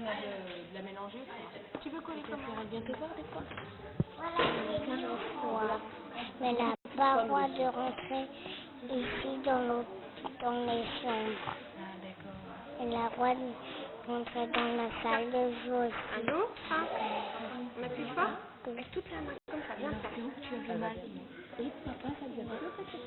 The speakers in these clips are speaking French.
moyen de la mélanger ou pas? Tu veux coller comment? Elle vient te voir des fois? Voilà. Mais elle n'a pas le droit de rentrer ici dans les chambres. Ah, d'accord. Elle a le droit de rentrer dans la salle de jeu aussi. Allô? Ah, on n'appuie pas? Avec toute la main comme ça, bien faire. C'est où que tu as mal? Et papa, ça lui a pas fait ça.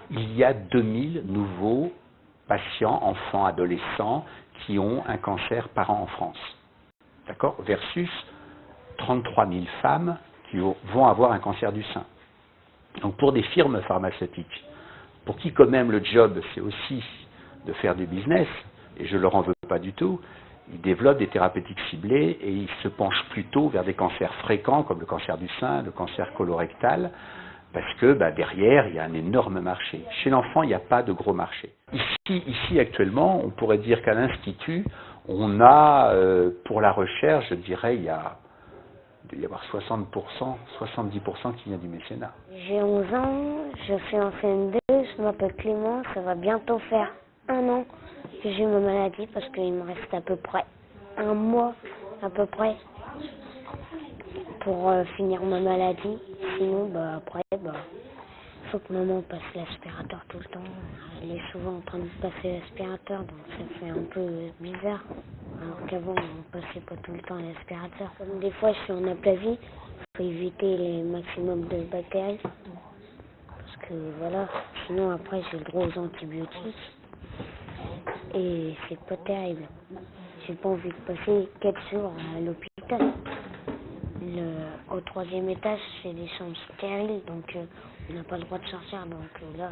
Il y a 2000 nouveaux patients, enfants, adolescents, qui ont un cancer par an en France. D'accord? Versus 33 000 femmes qui vont avoir un cancer du sein. Donc pour des firmes pharmaceutiques, pour qui quand même le job c'est aussi de faire du business, et je ne leur en veux pas du tout, ils développent des thérapeutiques ciblées et ils se penchent plutôt vers des cancers fréquents comme le cancer du sein, le cancer colorectal, parce que derrière il y a un énorme marché. Chez l'enfant il n'y a pas de gros marché. Ici actuellement, on pourrait dire qu'à l'Institut, on a pour la recherche, je dirais, il doit y avoir 60%, 70% qui vient du mécénat. J'ai 11 ans, je fais en CM2, je m'appelle Clément, ça va bientôt faire 1 an que j'ai ma maladie parce qu'il me reste à peu près 1 mois à peu près pour finir ma maladie. Sinon, après, faut que maman passe l'aspirateur tout le temps. Elle est souvent en train de passer l'aspirateur, donc ça fait un peu bizarre. Alors qu'avant, on passait pas tout le temps l'aspirateur. Comme des fois, je suis en aplasie, faut éviter les maximum de bactéries. Parce que voilà, sinon après, j'ai le droit aux antibiotiques. Et c'est pas terrible. J'ai pas envie de passer 4 jours à l'hôpital. Au 3e étage, c'est des chambres stériles, donc on n'a pas le droit de sortir. Donc là,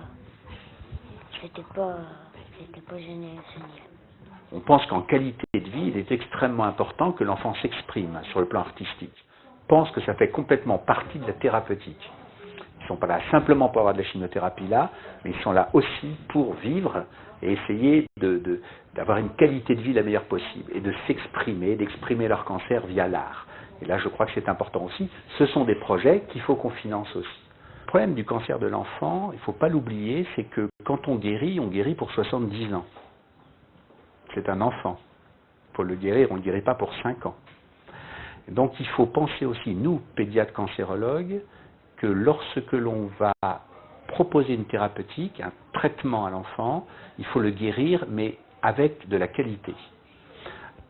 c'était pas génial. On pense qu'en qualité de vie, il est extrêmement important que l'enfant s'exprime sur le plan artistique. On pense que ça fait complètement partie de la thérapeutique. Ils ne sont pas là simplement pour avoir de la chimiothérapie là, mais ils sont là aussi pour vivre et essayer d'avoir une qualité de vie la meilleure possible et de s'exprimer, d'exprimer leur cancer via l'art. Et là, je crois que c'est important aussi. Ce sont des projets qu'il faut qu'on finance aussi. Le problème du cancer de l'enfant, il ne faut pas l'oublier, c'est que quand on guérit pour 70 ans. C'est un enfant. Il faut le guérir, on ne le guérit pas pour 5 ans. Donc il faut penser aussi, nous, pédiatres cancérologues, que lorsque l'on va proposer une thérapeutique, un traitement à l'enfant, il faut le guérir, mais avec de la qualité.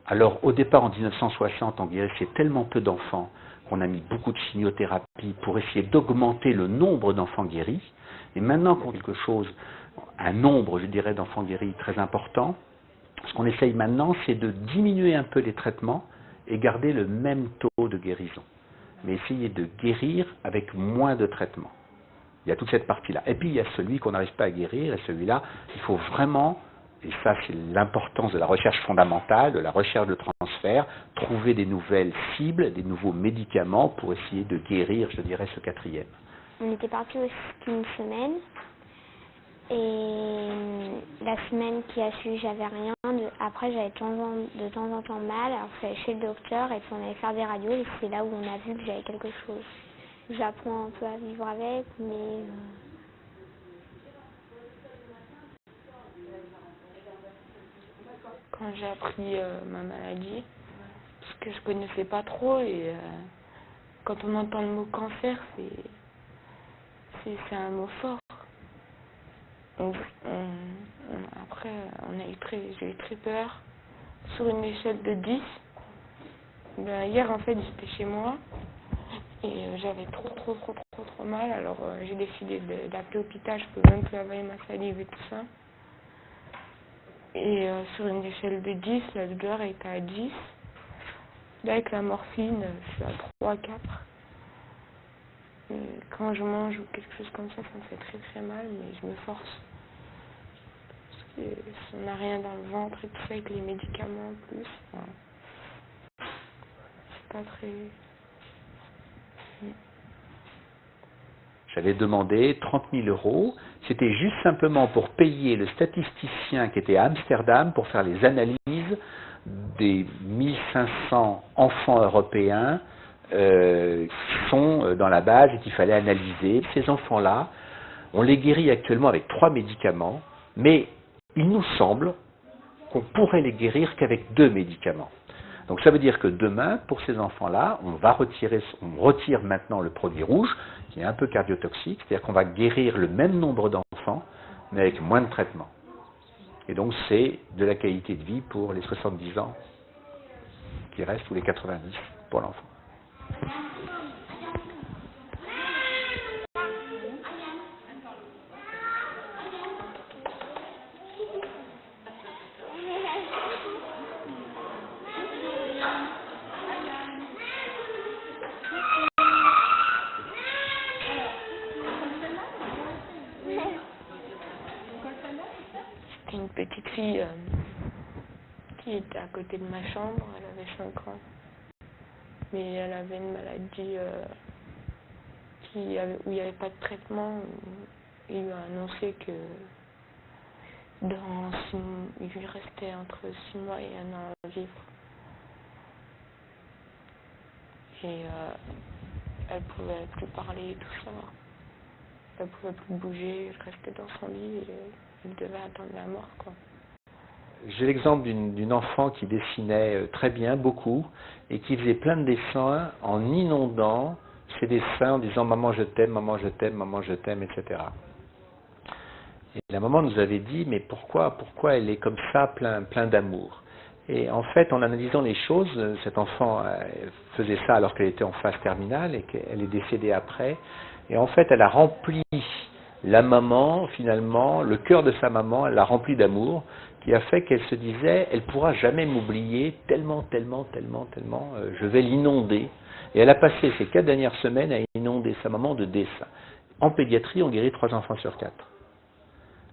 Alors au départ, en 1960, on guérissait tellement peu d'enfants qu'on a mis beaucoup de chimiothérapie pour essayer d'augmenter le nombre d'enfants guéris. Et maintenant qu'on a quelque chose, un nombre, je dirais, d'enfants guéris très important, ce qu'on essaye maintenant, c'est de diminuer un peu les traitements et garder le même taux de guérison. Mais essayer de guérir avec moins de traitements. Il y a toute cette partie-là. Et puis il y a celui qu'on n'arrive pas à guérir, et celui-là, il faut vraiment, et ça c'est l'importance de la recherche fondamentale, de la recherche de transfert, trouver des nouvelles cibles, des nouveaux médicaments pour essayer de guérir, je dirais, ce 4e. On était partis au ski une semaine. Et la semaine qui a suivi, j'avais rien. Après, j'avais de temps en temps mal. Alors, je suis allée chez le docteur et puis on allait faire des radios. Et c'est là où on a vu que j'avais quelque chose. J'apprends un peu à vivre avec, mais... Quand j'ai appris ma maladie, parce que je connaissais pas trop, et quand on entend le mot cancer, c'est un mot fort. Après, j'ai eu très peur. Sur une échelle de 10, hier en fait j'étais chez moi et j'avais trop mal. Alors j'ai décidé d'appeler l'hôpital, je peux même plus avaler ma salive et tout ça. Et sur une échelle de 10, la douleur était à 10. Là avec la morphine, je suis à 3, 4. Et quand je mange ou quelque chose comme ça me fait très mal, mais je me force. Et si on n'a rien dans le ventre et tout ça avec les médicaments en plus, c'est pas très... J'avais demandé 30 000 €. C'était juste simplement pour payer le statisticien qui était à Amsterdam pour faire les analyses des 1500 enfants européens qui sont dans la base et qu'il fallait analyser. Ces enfants-là, on les guérit actuellement avec 3 médicaments, mais il nous semble qu'on pourrait les guérir qu'avec 2 médicaments. Donc ça veut dire que demain, pour ces enfants-là, on retire maintenant le produit rouge, qui est un peu cardiotoxique, c'est-à-dire qu'on va guérir le même nombre d'enfants, mais avec moins de traitement. Et donc c'est de la qualité de vie pour les 70 ans qui restent, ou les 90 pour l'enfant. C'était une petite fille qui était à côté de ma chambre, elle avait 5 ans. Mais elle avait une maladie où il n'y avait pas de traitement. Il lui a annoncé que il lui restait entre 6 mois et 1 an à vivre. Et elle pouvait plus parler et tout ça. Elle pouvait plus bouger, elle restait dans son lit et elle devait attendre la mort, quoi. J'ai l'exemple d'une enfant qui dessinait très bien, beaucoup, et qui faisait plein de dessins en inondant ses dessins en disant « Maman, je t'aime, maman, je t'aime, maman, je t'aime », etc. Et la maman nous avait dit « Mais pourquoi elle est comme ça, plein d'amour ?» Et en fait, en analysant les choses, cet enfant faisait ça alors qu'elle était en phase terminale et qu'elle est décédée après. Et en fait, elle a rempli la maman, finalement, le cœur de sa maman, elle l'a rempli d'amour, qui a fait qu'elle se disait, elle pourra jamais m'oublier, tellement, je vais l'inonder. Et elle a passé ces 4 dernières semaines à inonder sa maman de dessins. En pédiatrie, on guérit 3 enfants sur 4.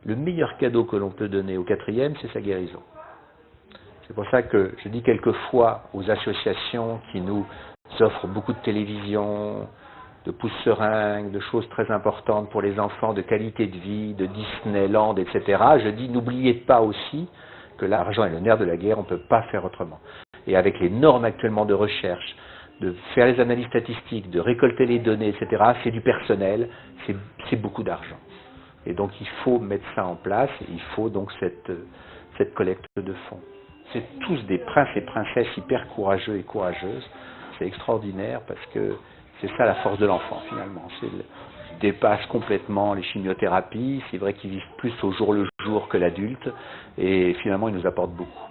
Le meilleur cadeau que l'on peut donner au 4e, c'est sa guérison. C'est pour ça que je dis quelquefois aux associations qui nous offrent beaucoup de télévision, de pousse-seringues, de choses très importantes pour les enfants, de qualité de vie, de Disneyland, etc. Je dis, n'oubliez pas aussi que l'argent est le nerf de la guerre, on ne peut pas faire autrement. Et avec les normes actuellement de recherche, de faire les analyses statistiques, de récolter les données, etc., c'est du personnel, c'est beaucoup d'argent. Et donc il faut mettre ça en place, et il faut donc cette collecte de fonds. C'est tous des princes et princesses hyper courageux et courageuses. C'est extraordinaire parce que c'est ça la force de l'enfant finalement. Il dépasse complètement les chimiothérapies. C'est vrai qu'il vit plus au jour le jour que l'adulte et finalement il nous apporte beaucoup.